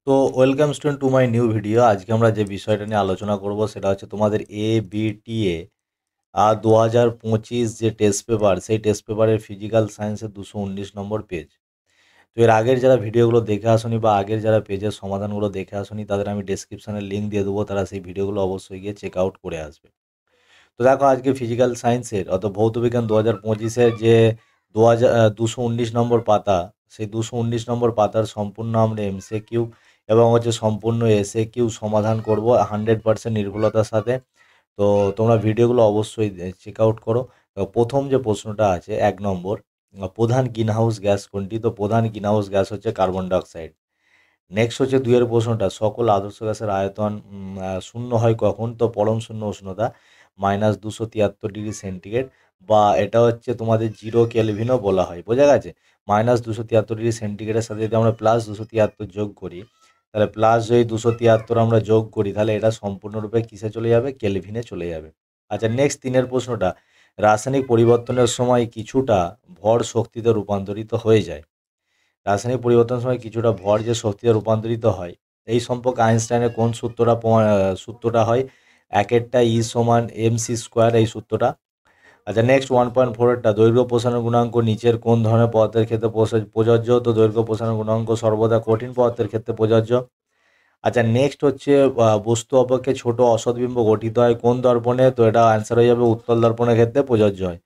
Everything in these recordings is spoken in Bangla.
তো welcome student to my new video. আজকে আমরা যে বিষয়টা নিয়ে আলোচনা করব সেটা হচ্ছে তোমাদের এবিটিএ 2025 যে টেস্ট পেপার, সেই টেস্ট পেপারের ফিজিক্যাল সায়েন্সের 219 নম্বর পেজ। তো এর আগের যারা ভিডিওগুলো দেখে আসনি বা আগের যারা পেজের সমাধানগুলো দেখে আসনি তাদের আমি ডেসক্রিপশানে লিঙ্ক দিয়ে দেবো, তারা সেই ভিডিওগুলো অবশ্যই গিয়ে চেক আউট করে আসবে। তো দেখো, আজকে ফিজিক্যাল সায়েন্সের অর্থাৎ ভৌতবিজ্ঞান 2025-এর যে 219 নম্বর পাতা, সেই 219 নম্বর পাতার সম্পূর্ণ আমরা এমসিকিউ এবং হচ্ছে সম্পূর্ণ এসএকিউ সমাধান করব 100% নির্ভুলতার সাথে। তো তোমরা ভিডিওগুলো অবশ্যই চেক আউট করো। তো প্রথম যে প্রশ্নটা আছে 1 নম্বর, প্রধান গ্রিনহাউস গ্যাস কোনটি? তো প্রধান গ্রিনহাউস গ্যাস হচ্ছে কার্বন ডাইঅক্সাইড। নেক্সট হচ্ছে 2-এর প্রশ্নটা, সকল আদর্শ গ্যাসের আয়তন শূন্য হয় কখন? তো পরম শূন্য উষ্ণতা -273 ডিগ্রি সেন্টিগ্রেড, বা এটা হচ্ছে তোমাদের 0 কেলভিনও বলা হয়। বোঝা গেছে? -273 ডিগ্রি সেন্টিগ্রেডের সাথে যদি আমরা +273 যোগ করি, তাহলে প্লাস যদি 273 আমরা যোগ করি, তাহলে এটা সম্পূর্ণরূপে কিসে চলে যাবে? কেলভিনে চলে যাবে। আচ্ছা, নেক্সট 3-এর প্রশ্নটা, রাসায়নিক পরিবর্তনের সময় কিছুটা ভর শক্তিতে রূপান্তরিত হয়ে যায়। রাসায়নিক পরিবর্তনের সময় কিছুটা ভর যে শক্তিতে রূপান্তরিত হয়, এই সম্পর্কে আইনস্টাইনের কোন সূত্রটা হয়? একেরটা E=mc², এই সূত্রটা। আচ্ছা, নেক্সট 1.4-এরটা, দৈর্ঘ্য প্রসারণ গুণাঙ্ক নিচের কোন ধরনের পদার্থের ক্ষেত্রে প্রযোজ্য? তো দৈর্ঘ্য প্রসারণ গুণাঙ্ক সর্বদা কঠিন পদার্থের ক্ষেত্রে প্রযোজ্য। আচ্ছা, নেক্সট হচ্ছে বস্তু অপেক্ষা ছোট অসৎবিম্ব গঠিত হয় কোন দর্পণে? তো এটা অ্যান্সার হয়ে যাবে উত্তল দর্পণের ক্ষেত্রে প্রযোজ্য হয়।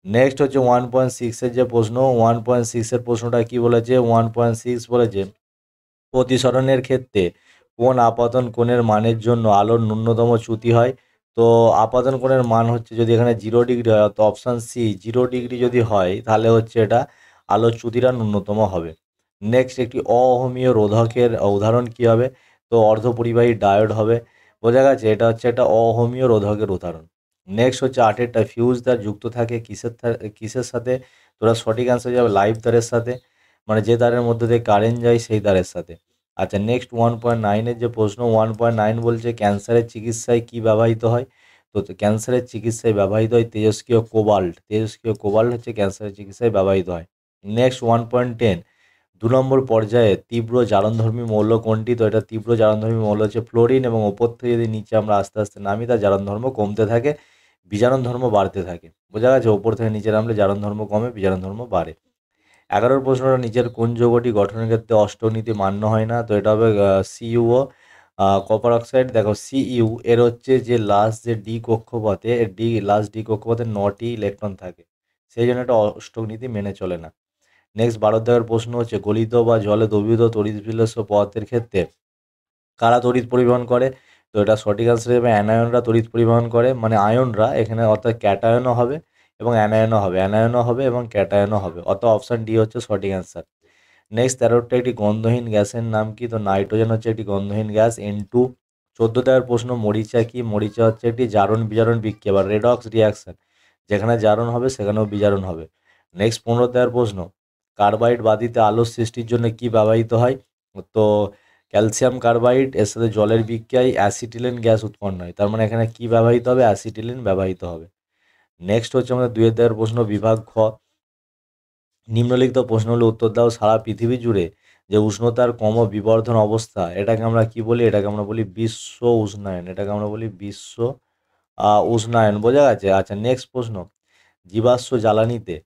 নেক্সট হচ্ছে 1.6-এর যে প্রশ্ন, 1.6-এর প্রশ্নটা কি বলেছে? 1.6 বলেছে, প্রতিসরণের ক্ষেত্রে কোন আপাতন কোণের মানের জন্য আলোর ন্যূনতম চ্যুতি হয়? তো আপাতন কোণের মান হচ্ছে, যদি এখানে 0 ডিগ্রি হয়, তো অপশান সি 0 ডিগ্রি যদি হয়, তাহলে হচ্ছে এটা আলোর চ্যুতিটা ন্যূনতম হবে। নেক্সট, একটি অহমীয় রোধকের উদাহরণ কী হবে? তো অর্ধপরিবাহী ডায়োড হবে। বোঝা গেছে? এটা হচ্ছে একটা অহমীয় রোধকের উদাহরণ। নেক্সট হচ্ছে 8-এরটা, ফিউজ তার যুক্ত থাকে কিসের সাথে? তোরা সঠিক অ্যান্সার যাবে লাইভ তারের সাথে, মানে যে তারের মধ্যে দিয়ে কারেন্ট যায় সেই তারের সাথে। আচ্ছা, নেক্সট 1.9-এর যে প্রশ্ন, 1.9 বলছে ক্যান্সারের চিকিৎসায় কি ব্যবহৃত হয়? তো ক্যান্সারের চিকিৎসায় ব্যবহৃত হয় তেজস্ক্রিয় কোবাল্ট। তেজস্ক্রিয় কোবাল্ট হচ্ছে ক্যান্সারের চিকিৎসায় ব্যবহৃত হয়। নেক্সট 1.10, 2 নম্বর পর্যায়ে তীব্র জারণধর্মী মৌল কোনটি? তো এটা তীব্র জারণধর্মী মৌল হচ্ছে ফ্লোরিন, এবং ওপর থেকে যদি নিচে আমরা আস্তে আস্তে নামি, তার জারণ ধর্ম কমতে থাকে, বিজারণ ধর্ম বাড়তে থাকে। বোঝা গেছে? ওপর থেকে নিচে নামলে জারণ ধর্ম কমে, বিজারণ ধর্ম বাড়ে। 11-র প্রশ্নটা, নিচের কোন যৌগটি গঠনের ক্ষেত্রে অষ্টক নীতি মান্য হয় না? তো এটা হবে সিইউও, কপার অক্সাইড। দেখো, সিইউ এর হচ্ছে যে লাস্ট যে ডি কক্ষপথে, লাস্ট ডি কক্ষপথে 9টি ইলেকট্রন থাকে, সেই জন্য এটা অষ্টক নীতি মেনে চলে না। নেক্সট 12 দাগের প্রশ্ন হচ্ছে, গলিত বা জলে দ্রবীভূত তড়িৎ বিশ্লেষ্য পদার্থের ক্ষেত্রে কারা তড়িৎ পরিবহন করে? তো এটা সঠিক আনসার হিসেবে অ্যানায়নরা তড়িৎ পরিবহন করে, মানে আয়নরা এখানে, অর্থাৎ ক্যাটায়নও হবে এবং অ্যানায়নও হবে এবং ক্যাটায়নও হবে, অর্থাৎ অপশান ডি হচ্ছে সঠিক অ্যান্সার। নেক্সট 13টা, একটি গন্ধহীন গ্যাসের নাম কি? তো নাইট্রোজেন হচ্ছে একটি গন্ধহীন গ্যাস, N2। 14 প্রশ্ন, মরিচা কি? মরিচা হচ্ছে একটি জারণ বিজারণ বিক্রিয়া বা রেডক্স রিয়াকশন, যেখানে জারণ হবে সেখানেও বিজারণ হবে। নেক্সট 15 প্রশ্ন, কার্বাইড বাতিতে আলোর সৃষ্টির জন্য কি ব্যবহৃত হয়? তো ক্যালসিয়াম কার্বাইড এর সাথে জলের বিক্রিয়ায় অ্যাসিটিলিন গ্যাস উৎপন্ন হয়, তার মানে এখানে কি ব্যবহৃত হবে? অ্যাসিটিলিন ব্যবহৃত হবে। নেক্সট হচ্ছে আমাদের 2 প্রশ্ন, বিভাগ খ, নিম্নলিখিত প্রশ্নগুলো উত্তর দাও। সারা পৃথিবী জুড়ে যে উষ্ণতার বিবর্ধন অবস্থা, এটাকে আমরা কি বলি? এটাকে আমরা বলি বিশ্ব উষ্ণায়ন। এটাকে আমরা বলি বিশ্ব উষ্ণায়ন। বোঝা গেছে? আচ্ছা, নেক্সট প্রশ্ন, জীবাশ্ম জ্বালানিতে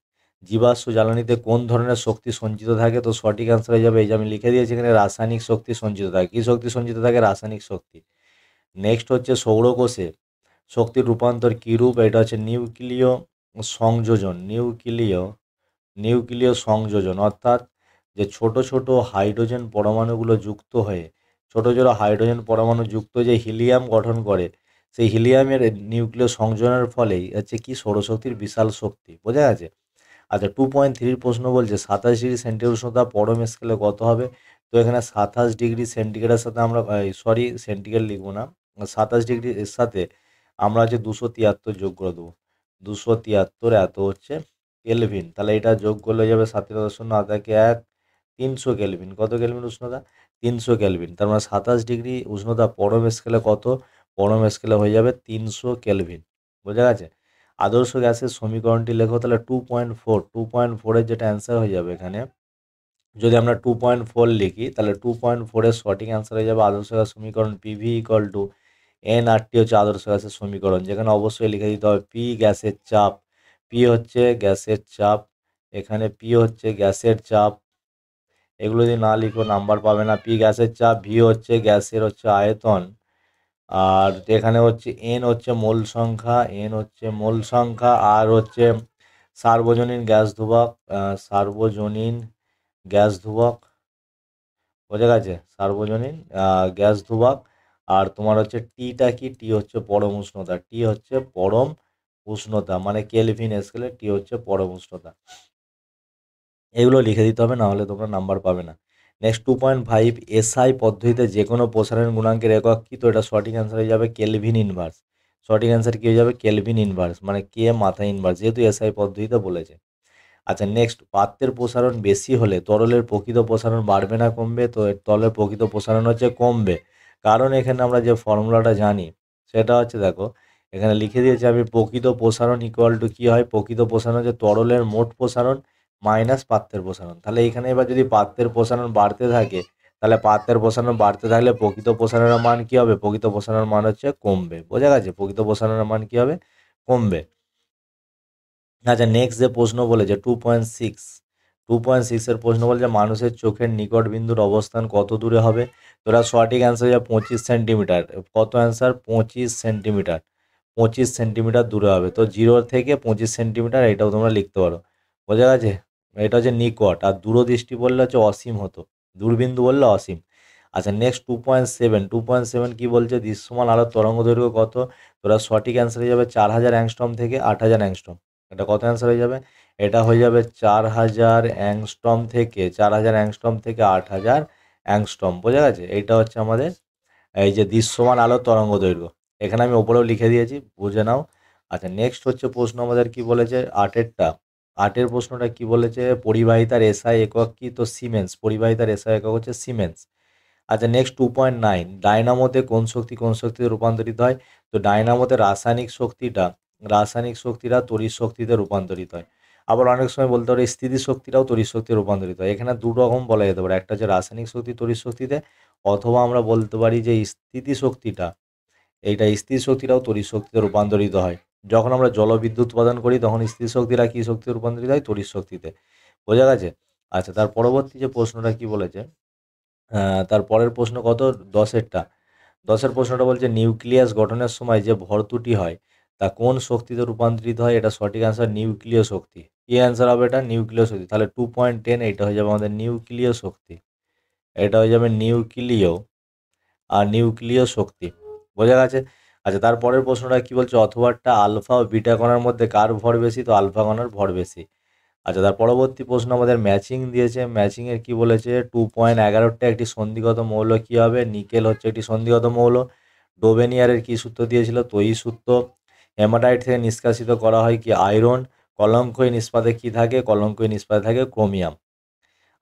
জীবাশ্ম জ্বালানিতে কোন ধরনের শক্তি সঞ্চিত থাকে? তো সঠিক অ্যান্সার হয়ে যাবে, এই যে আমি লিখে দিয়েছি এখানে, রাসায়নিক শক্তি সঞ্চিত থাকে। কী শক্তি সঞ্চিত থাকে? রাসায়নিক শক্তি। নেক্সট হচ্ছে, সৌরকোষে শক্তির রূপান্তর কী রূপ? এটা হচ্ছে নিউক্লিয় সংযোজন। নিউক্লিয় সংযোজন, অর্থাৎ যে ছোট ছোট হাইড্রোজেন পরমাণুগুলো যুক্ত হয়ে, ছোট ছোট হাইড্রোজেন পরমাণু যুক্ত যে হিলিয়াম গঠন করে, সেই হিলিয়ামের নিউক্লিয় সংযোজনের ফলেই হচ্ছে কি? সৌরশক্তির বিশাল শক্তি। বোঝা গেছে? আচ্ছা, 2.3 প্রশ্ন বলছে, 27 ডিগ্রি সেন্টিগ্রেড উষ্ণতা পরম স্কেলে কত হবে? তো এখানে 27 ডিগ্রি সেন্টিগ্রেডের সাথে আমরা, সেন্টিগ্রেড লিখবো না, 27 ডিগ্রির সাথে আমরা হচ্ছে 273 যোগ করে দেবো। 273 এত হচ্ছে কেলভিন, তাহলে এটা যোগ করলে হয়ে যাবে 7.0 300 কেলভিন। কত কেলভিন উষ্ণতা? 300 কেলভিন। তার মানে 27 ডিগ্রি উষ্ণতা পরম স্কেলে কত? পরম স্কেলে হয়ে যাবে 300 কেলভিন। বোঝা গেছে? আদর্শ গ্যাসের সমীকরণটি লেখো। তাহলে 2.4, 2.4-এর যেটা অ্যান্সার হয়ে যাবে এখানে, যদি আমরা 2.4 লিখি তাহলে 2.4-এর সঠিক অ্যান্সার হয়ে যাবে আদর্শ গ্যাস সমীকরণ পিভি ইকুয়াল টু এন আর টি হচ্ছে আদর্শ গ্যাসের সমীকরণ, যেখানে অবশ্যই লিখে দিতে হবে পি গ্যাসের চাপ, পি হচ্ছে গ্যাসের চাপ, এখানে পি হচ্ছে গ্যাসের চাপ। এগুলো যদি না লিখো নাম্বার পাবে না। পি গ্যাসের চাপ, ভি হচ্ছে গ্যাসের হচ্ছে আয়তন, আর এখানে হচ্ছে এন হচ্ছে মোল সংখ্যা, এন হচ্ছে মোল সংখ্যা, আর হচ্ছে সার্বজনীন গ্যাস ধ্রুবক, সার্বজনীন গ্যাস ধ্রুবক, বোঝা গেছে, সার্বজনীন গ্যাস ধ্রুবক। আর তোমার হচ্ছে টিটা কি, টি হচ্ছে পরম উষ্ণতা, টি হচ্ছে পরম উষ্ণতা মানে কেলভিন স্কেলে টি হচ্ছে পরম উষ্ণতা। এগুলো লিখে দিতে হবে, না হলে তোমরা নাম্বার পাবে না। নেক্সট 2.5, এসআই পদ্ধতিতে যে কোনো প্রসারণ গুণাঙ্কের একক কি, তো এটা সঠিক অ্যান্সার হয়ে যাবে কেলভিন ইনভার্স। সঠিক অ্যান্সার কী হয়ে যাবে, কেলভিন ইনভার্স মানে কে মাথা ইনভার্স, যেহেতু এসআই পদ্ধতিতে বলেছে। আচ্ছা নেক্সট, পাত্রের প্রসারণ বেশি হলে তরলের প্রকৃত প্রসারণ বাড়বে না কমবে, তো তরলের প্রকৃত প্রসারণ হচ্ছে কমবে। কারণ এখানে আমরা যে ফর্মুলাটা জানি সেটা হচ্ছে, দেখো এখানে লিখে দিয়েছি আমি, প্রকৃত প্রসারণ ইকুয়াল টু কী হয়, প্রকৃত প্রসারণ হচ্ছে তরলের মোট প্রসারণ মাইনাস পাত্রের প্রসারণ। তাহলে এখানে এবার যদি পাত্রের প্রসারণ বাড়তে থাকে, তাহলে পাত্রের প্রসারণ বাড়তে থাকলে প্রকৃত প্রসারণের মান কী হবে, প্রকৃত প্রসারণের মান হচ্ছে কমবে। বোঝা গেছে, প্রকৃত প্রসারণের মান কী হবে, কমবে। আচ্ছা নেক্সট যে প্রশ্ন বলেছে 2.6 এর প্রশ্ন বলেছে মানুষের চোখের নিকট বিন্দুর অবস্থান কত দূরে হবে, তো ওরা সঠিক অ্যান্সার যা 25 সেন্টিমিটার। কত অ্যান্সার, 25 সেন্টিমিটার, 25 সেন্টিমিটার দূরে হবে। তো 0 থেকে 25 সেন্টিমিটার, এটাও তোমরা লিখতে পারো। বোঝা গেছে, এটা হচ্ছে নিকট, আর দূরদৃষ্টি বললে হচ্ছে অসীম হতো, দূরবিন্দু বললে অসীম। আচ্ছা নেক্সট 2.7 কী বলছে, দৃশ্যমান আলোর তরঙ্গ দৈর্ঘ্য কত, তোরা সঠিক অ্যান্সার হয়ে যাবে 4000 অ্যাংস্ট্রম থেকে 8000 অ্যাংস্ট্রম। এটা কত অ্যান্সার হয়ে যাবে, এটা হয়ে যাবে 4000 অ্যাংস্ট্রম থেকে 8000 অ্যাংস্ট্রম। বোঝা গেছে, এইটা হচ্ছে আমাদের এই যে দৃশ্যমান আলোর তরঙ্গ দৈর্ঘ্য। এখানে আমি ওপরেও লিখে দিয়েছি, বুঝে নাও। আচ্ছা নেক্সট হচ্ছে প্রশ্ন আমাদের কি বলেছে, আটের প্রশ্নটা কি বলেছে, পরিবাহিতার এসআই একক কি, তো সিমেন্স, পরিবাহিতার এসআই একক হচ্ছে সিমেন্স। আচ্ছা নেক্সট 2.9, ডায়নামোতে কোন শক্তিতে রূপান্তরিত হয়, তো ডায়নামোতে রাসায়নিক শক্তিটা তড়িৎ শক্তিতে রূপান্তরিত হয়। আবার অনেক সময় বলতে পারে স্থিতিশক্তিটাও তড়িৎ শক্তিতে রূপান্তরিত হয়। এখানে দু রকম বলা যেতে পারে, একটা হচ্ছে রাসায়নিক শক্তি তড়িৎ শক্তিতে, অথবা আমরা বলতে পারি যে স্থিতিশক্তিটাও তড়িৎ শক্তিতে রূপান্তরিত হয়। যখন আমরা জলবিদ্যুৎ উৎপাদন করি তখন স্থিতিশক্তিটা কী শক্তিতে রূপান্তরিত হয়, তড়িৎ শক্তিতে। বোঝা গেছে। আচ্ছা তার পরবর্তী যে প্রশ্নটা কি বলেছে, তার পরের প্রশ্ন কত, 10-এরটা। 10-এর প্রশ্নটা বলছে নিউক্লিয়াস গঠনের সময় যে ভরতুটি হয় তা কোন শক্তিতে রূপান্তরিত হয়, এটা সঠিক অ্যান্সার নিউক্লিয় শক্তি। কি অ্যান্সার হবে এটা, নিউক্লিয় শক্তি। তাহলে 2.10 এইটা হয়ে যাবে আমাদের নিউক্লিয় শক্তি, এটা হয়ে যাবে নিউক্লিয় শক্তি। বোঝা গেছে। আচ্ছা তারপরের প্রশ্নটা কি বলছে, অথবাটা আলফা ও বিটা কণার মধ্যে কার ভর বেশি, তো আলফা কণার ভর বেশি। আচ্ছা তার পরবর্তী প্রশ্ন আমাদের ম্যাচিং দিয়েছে, ম্যাচিংয়ের কি বলেছে, 2.11টা একটি সন্ধিগত মৌল কী হবে, নিকেল হচ্ছে একটি সন্ধিগত মৌল। ডোবেনিয়ারের কী সূত্র দিয়েছিল, তৈ সূত্র। হেমাটাইট থেকে নিষ্কাশিত করা হয় কি, আয়রন। কলঙ্কই নিষ্পাতে কি থাকে, কলঙ্কই নিষ্পাতে থাকে ক্রোমিয়াম।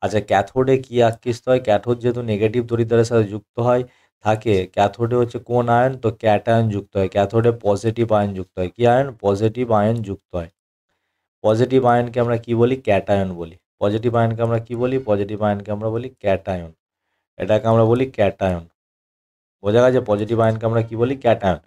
আচ্ছা ক্যাথোডে কি আকৃষ্ট হয়, ক্যাথোড যেহেতু নেগেটিভ তড়িৎদ্বারের সাথে যুক্ত হয় থাকে, ক্যাথোডে হচ্ছে কোন আয়ন, তো ক্যাটায়ন যুক্ত হয়। ক্যাথোডে পজিটিভ আয়ন যুক্ত হয়, কি আয়ন, পজিটিভ আয়ন যুক্ত হয়। পজিটিভ আয়নকে আমরা কি বলি, ক্যাটায়ন বলি। পজিটিভ আয়নকে আমরা কি বলি, পজিটিভ আয়নকে আমরা বলি ক্যাটায়ন, এটাকে আমরা বলি ক্যাটায়ন। বোঝা গেছে, পজিটিভ আয়নকে আমরা কি বলি, ক্যাটায়ন।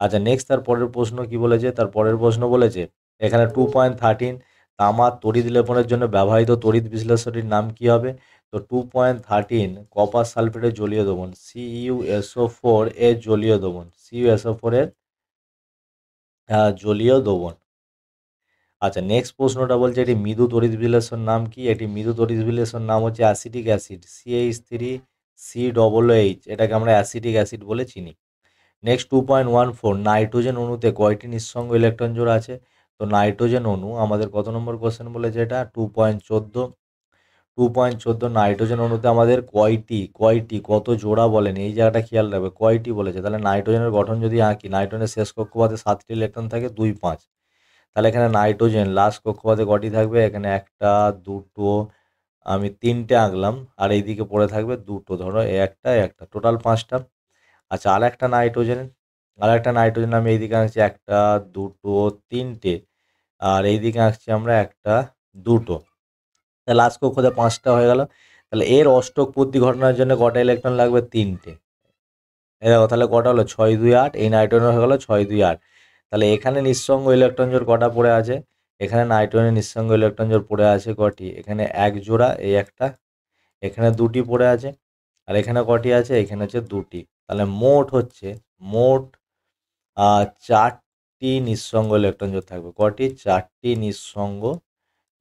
আচ্ছা নেক্সট তার পরের প্রশ্ন কি বলেছে, তার পরের প্রশ্ন বলেছে এখানে 2.13, তামার তড়িৎ লেপনের জন্য ব্যবহৃত তড়িৎ বিশ্লেষণীর নাম কি হবে, তো 2.13 কপার সালফেটের জলীয় দ্রবণ, CuSO4 এর জলীয় দ্রবণ, CuSO4 এর জলীয় দ্রবণ। আচ্ছা নেক্সট প্রশ্নটা বলছে এটি মৃদু তড়িৎ বিশ্লেষণ নাম কি, এটি মৃদু তড়িৎ বিশ্লেষণ নাম হচ্ছে অ্যাসিটিক অ্যাসিড, CH3COOH, এটাকে আমরা অ্যাসিটিক অ্যাসিড বলে চিনি। নেক্সট 2.14, নাইট্রোজেন অণুতে কয়টি নিঃসঙ্গ ইলেকট্রন জোড়া আছে, তো নাইট্রোজেন অণু আমাদের কত নম্বর কোশ্চেন বলেছে, এটা 2.14 নাইট্রোজেন অণুতে আমাদের কয়টি কত জোড়া বলেন, এই জায়গাটা খেয়াল রাখবে, কয়টি বলেছে। তাহলে নাইট্রোজেনের গঠন যদি আঁকি, নাইট্রোজেনের শেষ কক্ষপথে 7টি ইলেকট্রন থাকে, 2 5। তাহলে এখানে নাইট্রোজেন লাস্ট কক্ষপথে কটি থাকবে, এখানে একটা, দুটো, আমি 3টে আঁকলাম, আর এইদিকে পড়ে থাকবে দুটো, ধরো একটা, টোটাল 5টা। আচ্ছা আর একটা নাইট্রোজেন আমি এইদিকে আঁকছি, একটা, দুটো, 3টে, আর এইদিকে আঁকছি আমরা একটা, দুটো। তাহলে লাস্ট কক্ষতে 5টা হয়ে গেল। তাহলে এর অষ্টক পূর্তি ঘটনার জন্য কটা ইলেকট্রন লাগবে? 3টে। এই দেখো তাহলে কটা হলো? 6 2 8। এই নাইট্রোজেন হয়ে গেল 6 2 8। তাহলে এখানে নিঃসঙ্গ ইলেকট্রন জোড় কটা পড়ে আছে? এখানে নাইট্রোজেনের নিঃসঙ্গ ইলেকট্রন জোড় পড়ে আছে কটি? এখানে এক জোড়া, এই একটা, এখানে দুটি পড়ে আছে, আর এখানে কটি আছে? এখানে হচ্ছে দুটি। তাহলে মোট 4টি নিঃসঙ্গ ইলেকট্রন জোড় থাকবে। কটি? 4টি নিঃসঙ্গ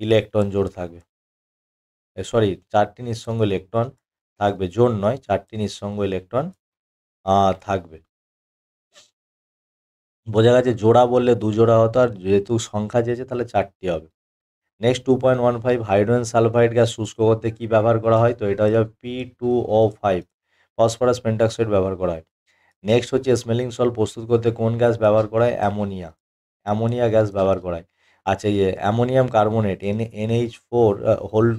ইলেকট্রন জোড় থাকবে। সরি, 4টি নিঃসঙ্গ ইলেকট্রন থাকবে, জোড় নয়, 4টি নিঃসঙ্গ ইলেকট্রন থাকবে। বোঝা গেছে? জোড়া বললে 2 জোড়া হতো, আর যেহেতু সংখ্যা চেয়েছে তাহলে 4টি হবে। নেক্সট 2.15 হাইড্রোজেন সালফাইড গ্যাস শুষ্ক করতে কী ব্যবহার করা হয়? তো এটা হয়ে যাবে P2O5, ফসফরাস পেন্টঅক্সাইড ব্যবহার করা হয়। নেক্সট হচ্ছে স্মেলিং সল্ট প্রস্তুত করতে কোন গ্যাস ব্যবহার করা হয়? অ্যামোনিয়া গ্যাস ব্যবহার করা হয়। আচ্ছা, এই যে অ্যামোনিয়াম কার্বনেট NH4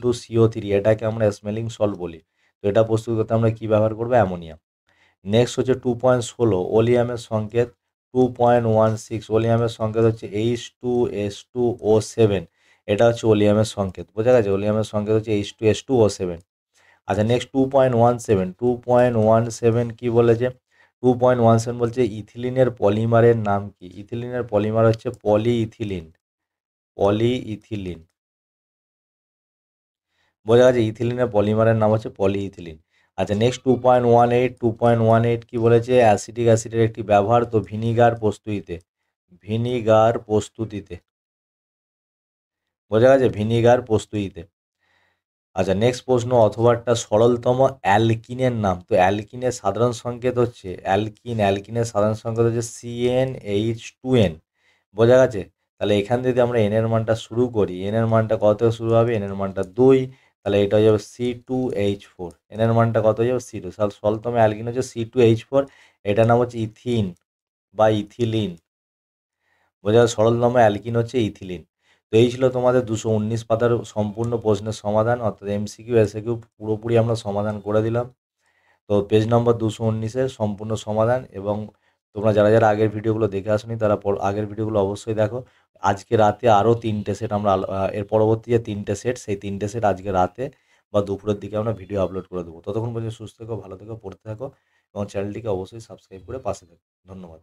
2 CO3, এটাকে আমরা স্মেলিং সল্ট বলি। তো এটা প্রস্তুত করতে আমরা কী ব্যবহার করবো? অ্যামোনিয়া। নেক্সট হচ্ছে 2.16 ওলিয়ামের সংকেত। 2.16 ওলিয়ামের সংকেত হচ্ছে H2S2O7, এটা হচ্ছে ওলিয়ামের সংকেত। বোঝা গেছে? ওলিয়ামের সংকেত হচ্ছে H2S2O7। আচ্ছা, নেক্সট 2.17 কি বলেছে? 2.17 বলছে ইথিলিনের পলিমারের নাম কি? ইথিলিনের পলিমার হচ্ছে পলিইথিলিন। বোঝা গেছে? ইথিলিনের পলিমারের নাম হচ্ছে পলিইথিলিন। আচ্ছা, নেক্সট 2.18 কি বলেছে? অ্যাসিটিক অ্যাসিডের একটি ব্যবহার। তো ভিনিগার প্রস্তুতিতে। বোঝা গেছে? ভিনিগার প্রস্তুতিতে। আচ্ছা, নেক্সট প্রশ্ন, অথবাটা সরলতম অ্যালকিনের নাম। তো অ্যালকিনের সাধারণ সংকেত হচ্ছে অ্যালকিনের সাধারণ সংকেত হচ্ছে CnH2n। বোঝা গেছে? তাহলে এখান থেকে আমরা এন এর মানটা শুরু করি, এন এর মানটা কত থেকে শুরু হবে? এন এর মানটা 2, তাহলে এটা হয়ে যাবে C2H4। এন এর মানটা কত হয়ে যাবে? C2। তাহলে সরলতম অ্যালকিন হচ্ছে C2H4, এটার নাম হচ্ছে ইথিন বা ইথিলিন। বোঝা গেল? সরলতম অ্যালকিন হচ্ছে ইথিলিন। তো এই ছিল তোমাদের 219 পাতার সম্পূর্ণ প্রশ্নের সমাধান, অর্থাৎ MCQ SAQ পুরোপুরি আমরা সমাধান করে দিলাম। তো পেজ নম্বর 219-এর সম্পূর্ণ সমাধান। এবং তোমরা যারা যারা আগের ভিডিওগুলো দেখে আসনি তারা আগের ভিডিওগুলো অবশ্যই দেখো। আজকে রাতে আরও 3টে সেট আমরা এর পরবর্তী যে 3টে সেট, সেই 3টে সেট আজকে রাতে বা দুপুরের দিকে আমরা ভিডিও আপলোড করে দেবো। ততক্ষণ পর্যন্ত সুস্থ থেকো, ভালো থেকো, পড়তে থাকো এবং চ্যানেলটিকে অবশ্যই সাবস্ক্রাইব করে পাশে থেকো। ধন্যবাদ।